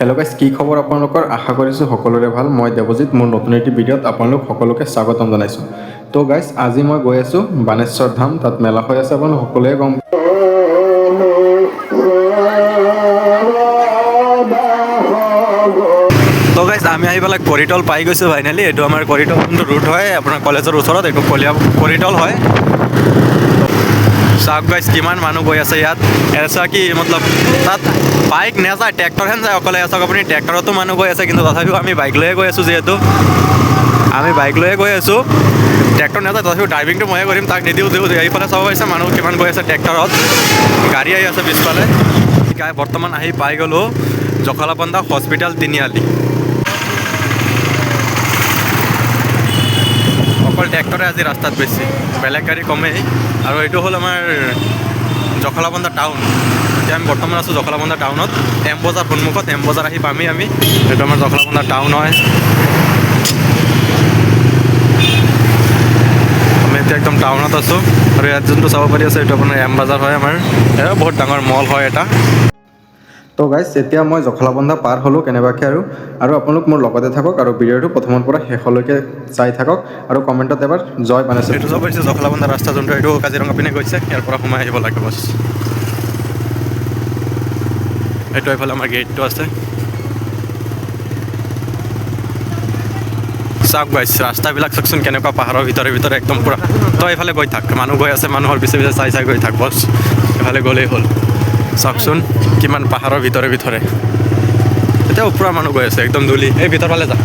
Hello' guys, কি খবৰ আপোনালোকৰ? আশা কৰিছোঁ সকলোৰে ভাল। মই দেৱজিৎ, মোৰ নতুন এটি ভিডিঅ'ত আপোনালোক সকলোকে স্বাগতম জনাইছোঁ। তো গাইজ, আজি মই গৈ আছোঁ বাণেশ্বৰ ধাম। তাত মেলা হৈ আছে, আপোনালোক সকলোৱে গম। তো গাইজ, আমি আহি পেলাই কৰিটল পাই গৈছোঁ ফাইনেলি। এইটো আমাৰ কৰিটল যোনটো ৰুট হয় আপোনাৰ কলেজৰ ওচৰত, এইটো কৰিটল হয়। চাওক গাইজ, কিমান মানুহ গৈ আছে ইয়াত। এছা কি মতলব তাত বাইক নাযায়, ট্ৰেক্টৰহেন যায় অকলে। চাওক আপুনি, ট্ৰেক্টৰতো মানুহ গৈ আছে, কিন্তু তথাপিও আমি বাইক লৈয়ে গৈ আছোঁ। যিহেতু আমি বাইক লৈয়ে গৈ আছোঁ, ট্ৰেক্টৰ নাযায়, তথাপিও ড্ৰাইভিংটো ময়ে কৰিম, তাক নিদিওঁ। এইফালে চাব পাৰিছে মানুহ কিমান গৈ আছে ট্ৰেক্টৰত। গাড়ী আহি আছে পিছফালে। বৰ্তমান আহি পাই গ'লোঁ জখলাবন্ধা হস্পিটেল তিনিআলি। অকল ট্ৰেক্টৰে আজি ৰাস্তাত বেছি, বেলেগ গাড়ী কমেই। আৰু এইটো হ'ল আমাৰ জখলাবন্ধা টাউন। এতিয়া আমি বৰ্তমান আছোঁ জখলাবন্ধা টাউনত, এম বজাৰ সন্মুখত। এম বজাৰ আহি পামেই আমি। এইটো আমাৰ জখলাবন্ধা টাউন হয়। আমি এতিয়া একদম টাউনত আছোঁ। আৰু ইয়াত যোনটো চাব পাৰি আছে, এইটো আপোনাৰ এম বজাৰ হয় আমাৰ। বহুত ডাঙৰ মল হয় এটা। তো গাইজ, এতিয়া মই জখলাবন্ধা পাৰ হ'লোঁ কেনেবাকৈ। আৰু আপোনালোক মোৰ লগতে থাকক আৰু ভিডিঅ'টো প্ৰথমৰ পৰা শেষলৈকে চাই থাকক। আৰু কমেণ্টত এবাৰ জয় বানেশ্বৰ। এইটো চাব পাৰিছে জখলাবন্ধা ৰাস্তা যোনটো, এইটো কাজিৰঙা পিনে গৈছে। ইয়াৰ পৰা সোমাই আহিব লাগে বছ। এইটো এইফালে আমাৰ গেটটো আছে। চাওক গাইজ, ৰাস্তাবিলাক চাওকচোন কেনেকুৱা পাহাৰৰ ভিতৰে ভিতৰে একদম পূৰা। তই এইফালে গৈ থাক, মানুহ গৈ আছে, মানুহৰ পিছে পিছে চাই চাই গৈ থাক বছ। এইফালে গ'লেই হ'ল। চাওকচোন কিমান পাহাৰৰ ভিতৰে ভিতৰে। এতিয়া ওপৰৰ মানুহ গৈ আছে, একদম ধূলি। এই ভিতৰ ফালে যা।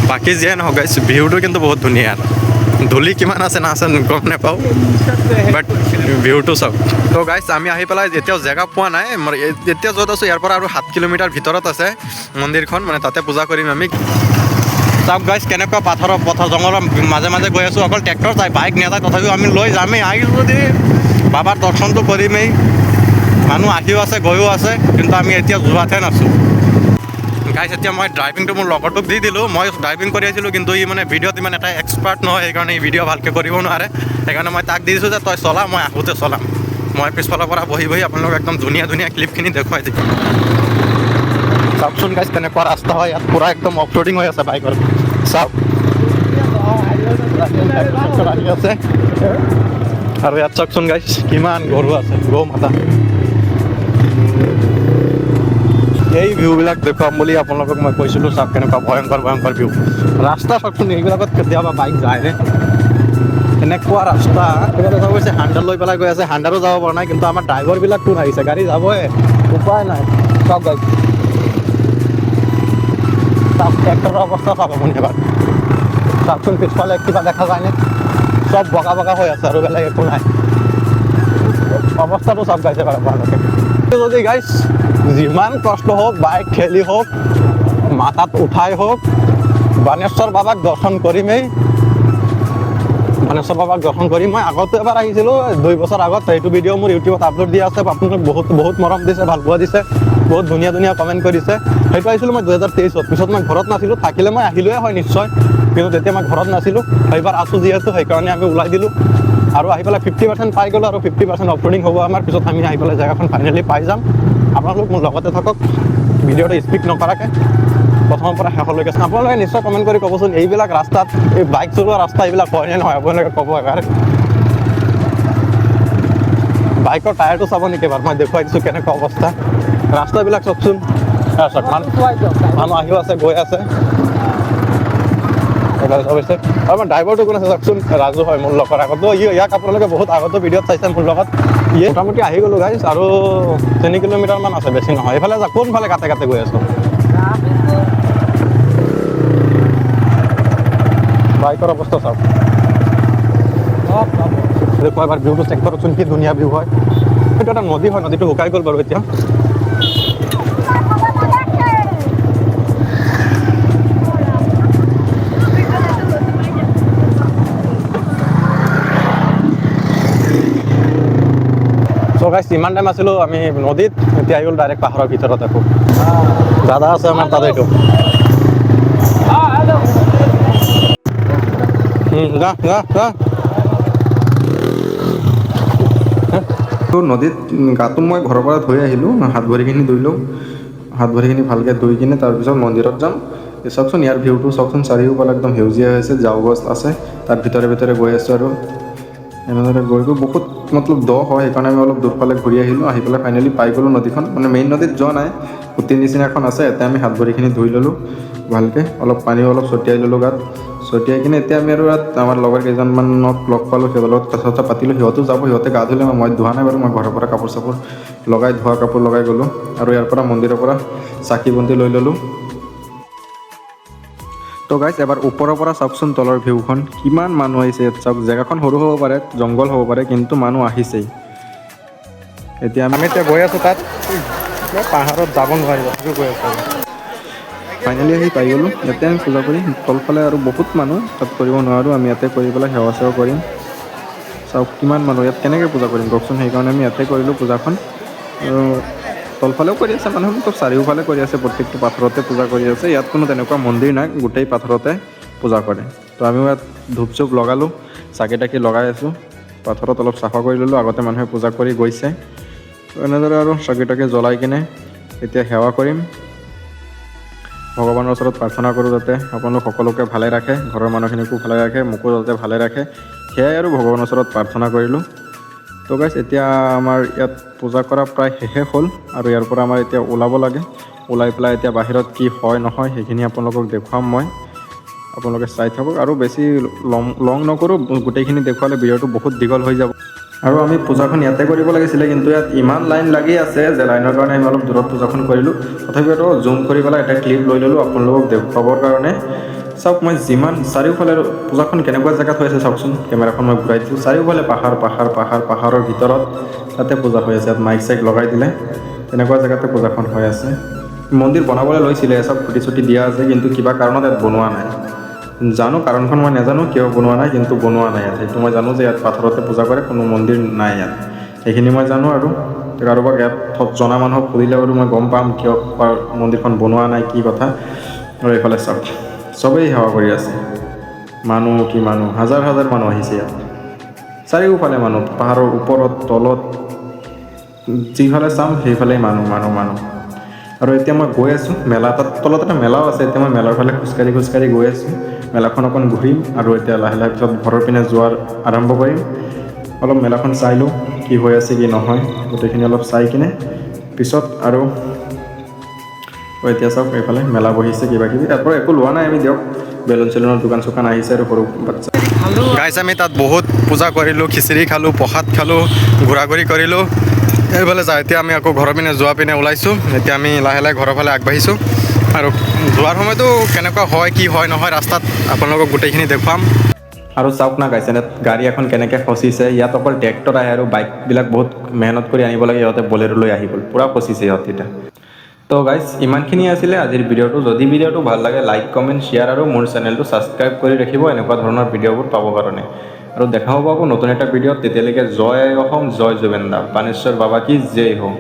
বাকী যিয়ে নহওক গাইজ, ভিউটো কিন্তু বহুত ধুনীয়া। ধূলি কিমান আছে নাছে গম নাপাওঁ, বাট ভিউটো চাওক। তো গাইজ, আমি আহি পেলাই এতিয়াও জেগা পোৱা নাই। এতিয়া য'ত আছোঁ ইয়াৰ পৰা আৰু 7 কিলোমিটাৰ ভিতৰত আছে মন্দিৰখন, মানে তাতে পূজা কৰিম আমি। চাওক গাইজ, কেনেকুৱা পথৰ জংঘলৰ মাজে মাজে গৈ আছোঁ। অকল ট্ৰেক্টৰ যায়, বাইক নাযায়, তথাপিও আমি লৈ যামেই। আহিছোঁ যদি বাবাৰ দৰ্শনটো কৰিমেই। মানুহ আহিও আছে, গৈও আছে, কিন্তু আমি এতিয়া যোৱাতহে নাছোঁ। গাইজ, এতিয়া মই ড্ৰাইভিংটো মোৰ লগৰটোক দি দিলোঁ। মই ড্ৰাইভিং কৰি আছিলোঁ, কিন্তু ই মানে ভিডিঅ'ত ইমান এটা এক্সপাৰ্ট নহয়, সেইকাৰণে ই ভিডিঅ' ভালকৈ কৰিব নোৱাৰে। সেইকাৰণে মই তাক দি দিছোঁ যে তই চলা, মই আহোঁতে চলাম। মই পিছফালৰ পৰা বহি বহি আপোনালোকক একদম ধুনীয়া ধুনীয়া ক্লিপখিনি দেখুৱাই দিম। চাওকচোন গাইজ, কেনেকুৱা ৰাস্তা হয় ইয়াত। পূৰা একদম অফ ৰ'ডিং হৈ আছে বাইকৰ। চাওক আহি আছে। আৰু ইয়াত চাওকচোন গাইজ, কিমান গৰু আছে, গৌ মাতা। এই ভিউবিলাক দেখুৱাম বুলি আপোনালোকক মই কৈছিলোঁ। চাওক কেনেকুৱা ভয়ংকৰ ভয়ংকৰ ভিউ। ৰাস্তা চাওকচোন, এইবিলাকত কেতিয়াবা বাইক যায়নে? এনেকুৱা ৰাস্তা। কিবা দেখা গৈছে হাণ্ডাৰ লৈ পেলাই গৈ আছে, হাণ্ডাৰো যাব পৰা নাই। কিন্তু আমাৰ ড্ৰাইভাৰবিলাক কোন আহিছে, গাড়ী যাবই, উপায় নাই। চাওক গাইজ, চাওক ট্ৰেক্টৰৰ অৱস্থা চাওক আপুনি এবাৰ। চাওকচোন পিছফালে কিবা দেখা যায়নে? চব বগা বগা হৈ আছে আৰু বেলেগ একো নাই। অৱস্থাটো চাওক গাইজ এবাৰ আপোনালোকে। যদি গাইজ যিমান কষ্ট হওক, বাইক ঠেলি হওক, মাথাত উঠাই হওক, বাণেশ্বৰ বাবাক দৰ্শন কৰিমেই। বাণেশ্বৰ বাবাক দৰ্শন কৰি মই আগতো এবাৰ আহিছিলোঁ 2 বছৰ আগত। সেইটো ভিডিঅ' মোৰ ইউটিউবত আপলোড দিয়া আছে। আপোনালোক বহুত মৰম দিছে, ভাল পোৱা দিছে, বহুত ধুনীয়া ধুনীয়া কমেণ্ট কৰিছে। সেইটো আহিছিলোঁ মই 2023-ত। পিছত মই ঘৰত নাছিলোঁ, থাকিলে মই আহিলোৱে হয় নিশ্চয়, কিন্তু তেতিয়া মই ঘৰত নাছিলোঁ। এইবাৰ আছোঁ যিহেতু, সেইকাৰণে আমি ওলাই দিলোঁ। আৰু আহি পেলাই 50% পাই গ'লোঁ, আৰু 50% অফৰোডিং হ'ব আমাৰ। পিছত আমি আহি পেলাই জেগাখন ফাইনেলি পাই যাম। আপোনালোক মোৰ লগতে থাকক, ভিডিঅ'টো স্কিপ নকৰাকৈ প্ৰথমৰ পৰা শেষলৈকে চাওক। আপোনালোকে নিশ্চয় কমেণ্ট কৰি ক'বচোন, এইবিলাক ৰাস্তাত, এই বাইক চলোৱা ৰাস্তা এইবিলাক হয়নে নহয়, আপোনালোকে ক'ব এবাৰ। বাইকৰ টায়াৰটো চাব নেকি এবাৰ, মই দেখুৱাই দিছোঁ কেনেকুৱা অৱস্থা। ৰাস্তাবিলাক চাওকচোন। চাওক মানুহ আহিও আছে, গৈ আছে। হৈছে আৰু আমাৰ ড্ৰাইভাৰটো কোন আছে চাওকচোন, ৰাজু হয় মোৰ লগৰ। আগতো ইয়াক আপোনালোকে বহুত আগতো ভিডিঅ'ত চাইছে মোৰ লগত। মোটামুটি আহি গ'লোঁ গাইজ, আৰু 3 কিলোমিটাৰমান আছে, বেছি নহয়। এইফালে যাওক, কোনফালে কাটে কাটে গৈ আছোঁ। বাইকৰ অৱস্থা চাওক। দেখুৱা এবাৰ ভিউটো চেক কৰকচোন, কি ধুনীয়া ভিউ হয়। এইটো এটা নদী হয়, নদীটো শুকাই গ'ল বাৰু এতিয়া। চ' গাইজ, ইমান টাইম আছিলোঁ আমি নদীত, এতিয়া আহি গ'ল ডাইৰেক্ট পাহাৰৰ ভিতৰত। আকৌ দাদা আছে আমাৰ তাত। এইটো যা যা যা। তো নদীত গাটো মই ঘৰৰ পৰা ধুই আহিলোঁ, হাত ভৰিখিনি ধুই লওঁ, হাত ভৰিখিনি ভালকৈ ধুই কিনে তাৰপিছত মন্দিৰত যাম। চাওকচোন ইয়াৰ ভিউটো চাওকচোন, চাৰিওফালে একদম সেউজীয়া হৈছে, ঝাও গছ আছে, তাৰ ভিতৰে ভিতৰে গৈ আছোঁ আৰু এনেদৰে গৈ বহুত মতলব দ হয়, সেইকাৰণে আমি অলপ দূৰফালে ঘূৰি আহিলোঁ, আহি পেলাই ফাইনেলি পাই গ'লোঁ নদীখন। মানে মেইন নদীত যোৱা নাই, সুতিৰ নিচিনা এখন আছে, এতিয়া আমি হাত ভৰিখিনি ধুই ল'লোঁ ভালকৈ, অলপ পানীও অলপ ছটিয়াই ল'লোঁ গাত, ছটিয়াই কিনে এতিয়া আমি আৰু ইয়াত আমাৰ লগৰ কেইজনমানক লগ পালোঁ, সিহঁতৰ লগত কথা চথা পাতিলোঁ, সিহঁতো যাব, সিহঁতে গা ধুলে, মই ধোৱা নাই বাৰু, মই ঘৰৰ পৰা কাপোৰ চাপোৰ লগাই ধোৱা কাপোৰ লগাই গ'লোঁ আৰু ইয়াৰ পৰা মন্দিৰৰ পৰা চাকি বন্তি লৈ ল'লোঁ। তো গাইজ এবাৰ ওপৰৰ পৰা চাওকচোন তলৰ ভিউখন, কিমান মানুহ আহিছে ইয়াত চাওক, জেগাখন সৰু হ'ব পাৰে, জংঘল হ'ব পাৰে, কিন্তু মানুহ আহিছেই। এতিয়া আমি গৈ আছোঁ তাত, পাহাৰত যাব নোৱাৰিব, গৈ আছোঁ। ফাইনেলি আহি পাই গ'লোঁ, ইয়াতে আমি পূজা কৰিম, তলফালে আৰু বহুত মানুহ, তাত কৰিব নোৱাৰোঁ, আমি ইয়াতে কৰি পেলাই সেৱা চেৱা কৰিম। চাওক কিমান মানুহ, ইয়াত কেনেকৈ পূজা কৰিম কওকচোন, সেইকাৰণে আমি ইয়াতে কৰিলোঁ পূজাখন। আৰু তলফালেও কৰি আছে মানুহ, তো চাৰিওফালে কৰি আছে, প্ৰত্যেকটো পাথৰতে পূজা কৰি আছে, ইয়াত কোনো তেনেকুৱা মন্দিৰ নাই, গোটেই পাথৰতে পূজা কৰে। তো আমিও ইয়াত ধূপ চুপ লগালোঁ, চাকি তাকি লগাই আছোঁ, পাথৰত অলপ চাফা কৰি ল'লোঁ, আগতে মানুহে পূজা কৰি গৈছে। তো এনেদৰে আৰু চাকি তাকি জ্বলাই কিনে এতিয়া সেৱা কৰিম, ভগৱানৰ ওচৰত প্ৰাৰ্থনা কৰোঁ যাতে আপোনালোক সকলোকে ভালে ৰাখে, ঘৰৰ মানুহখিনিকো ভালে ৰাখে, মোকো যাতে ভালে ৰাখে, সেয়াই আৰু ভগৱানৰ ওচৰত প্ৰাৰ্থনা কৰিলোঁ। তো গাইজ এতিয়া আমাৰ ইয়াত পূজা কৰা প্ৰায় শেষে হ'ল, আৰু ইয়াৰ পৰা আমাৰ এতিয়া ওলাব লাগে, ওলাই পেলাই এতিয়া বাহিৰত কি হয় নহয় সেইখিনি আপোনালোকক দেখুৱাম মই, আপোনালোকে চাই থাকক। আৰু বেছি লং নকৰোঁ, গোটেইখিনি দেখুৱালে ভিডিঅ'টো বহুত দীঘল হৈ যাব। আৰু আমি পূজাখন ইয়াতে কৰিব লাগিছিলে, কিন্তু ইয়াত ইমান লাইন লাগি আছে যে লাইনৰ কাৰণে আমি অলপ দূৰত পূজাখন কৰিলোঁ। তথাপিও জুম কৰি পেলাই এটা ক্লিপ লৈ ল'লোঁ আপোনালোকক দেখুৱাবৰ কাৰণে। চাওক মই যিমান চাৰিওফালে পূজাখন কেনেকুৱা জেগাত হৈ আছে চাওকচোন, কেমেৰাখন মই ঘূৰাই দিছোঁ, চাৰিওফালে পাহাৰ পাহাৰ পাহাৰ, পাহাৰৰ ভিতৰত তাতে পূজা হৈ আছে, ইয়াত মাইক চাইক লগাই দিলে তেনেকুৱা জেগাতে পূজাখন হৈ আছে। মন্দিৰ বনাবলৈ লৈছিলে, চব খুঁটি চুটি দিয়া আছে, কিন্তু কিবা কাৰণত ইয়াত বনোৱা নাই, জানো কাৰণখন মই নাজানো কিয় বনোৱা নাই, কিন্তু বনোৱা নাই ইয়াত। সেইটো মই জানো যে ইয়াত পাথৰতে পূজা কৰে, কোনো মন্দিৰ নাই ইয়াত, সেইখিনি মই জানো। আৰু কাৰোবাক ইয়াত জনা মানুহক সুধিলে বাৰু মই গম পাম কিয় মন্দিৰখন বনোৱা নাই, কি কথা। আৰু এইফালে চাওক চবেই সেৱা কৰি আছে, মানুহ কি মানুহ, হাজাৰ হাজাৰ মানুহ আহিছে ইয়াত, চাৰিওফালে মানুহ, পাহাৰৰ ওপৰত তলত যিফালে চাম সেইফালেই মানুহ মানুহ মানুহ। আৰু এতিয়া মই গৈ আছোঁ মেলা, তাত তলত এটা মেলাও আছে, এতিয়া মই মেলাৰ ফালে খোজকাঢ়ি খোজকাঢ়ি গৈ আছোঁ, মেলাখন অকণ ঘূৰিম আৰু এতিয়া লাহে লাহে পিছত ঘৰৰ পিনে যোৱাৰ আৰম্ভ কৰিম। অলপ মেলাখন চাই লওঁ কি হৈ আছে কি নহয়, গোটেইখিনি অলপ চাই কিনে পিছত আৰু এতিয়া চাওক এইফালে মেলা বহিছে কিবা কিবি, তাৰ পৰা একো লোৱা নাই আমি দিয়ক, বেলুন চেলুনৰ দোকান চোকান আহিছে আৰু সৰু বাচ্চা গাইজ। আমি তাত বহুত পূজা কৰিলোঁ, খিচিৰি খালোঁ, প্ৰসাদ খালোঁ, ঘূৰা ঘূৰি কৰিলোঁ, এইফালে যাওঁ। এতিয়া আমি আকৌ ঘৰৰ পিনে যোৱা পিনে ওলাইছোঁ, এতিয়া আমি লাহে লাহে ঘৰৰ ফালে আগবাঢ়িছোঁ। আৰু যোৱাৰ সময়তো কেনেকুৱা হয় কি হয় নহয় ৰাস্তাত আপোনালোকক গোটেইখিনি দেখুৱাম। আৰু চাওক না গাইছে, গাড়ী এখন কেনেকৈ ফচিছে, ইয়াত অকল ট্ৰেক্টৰ আহে আৰু বাইকবিলাক বহুত মেহনত কৰি আনিব লাগে, সিহঁতে বলেৰো লৈ আহি গ'ল, পূৰা ফচিছে সিহঁত এতিয়া। তো গাইজ ইমানখিনি আছিলে আজিৰ ভিডিঅ'টো। যদি ভিডিঅ'টো ভাল লাগে লাইক কমেণ্ট শ্বেয়াৰ আৰু মোৰ চেনেলটো ছাবস্ক্ৰাইব কৰি ৰাখিব এনেকুৱা ধৰণৰ ভিডিঅ'বোৰ পাবৰ কাৰণে। আৰু দেখা হ'ব আকৌ নতুন এটা ভিডিঅ'ত, তেতিয়ালৈকে জয় আই অসম, জয় জুবেন দা, বাণেশ্বৰ বাবা কি জয় হওক।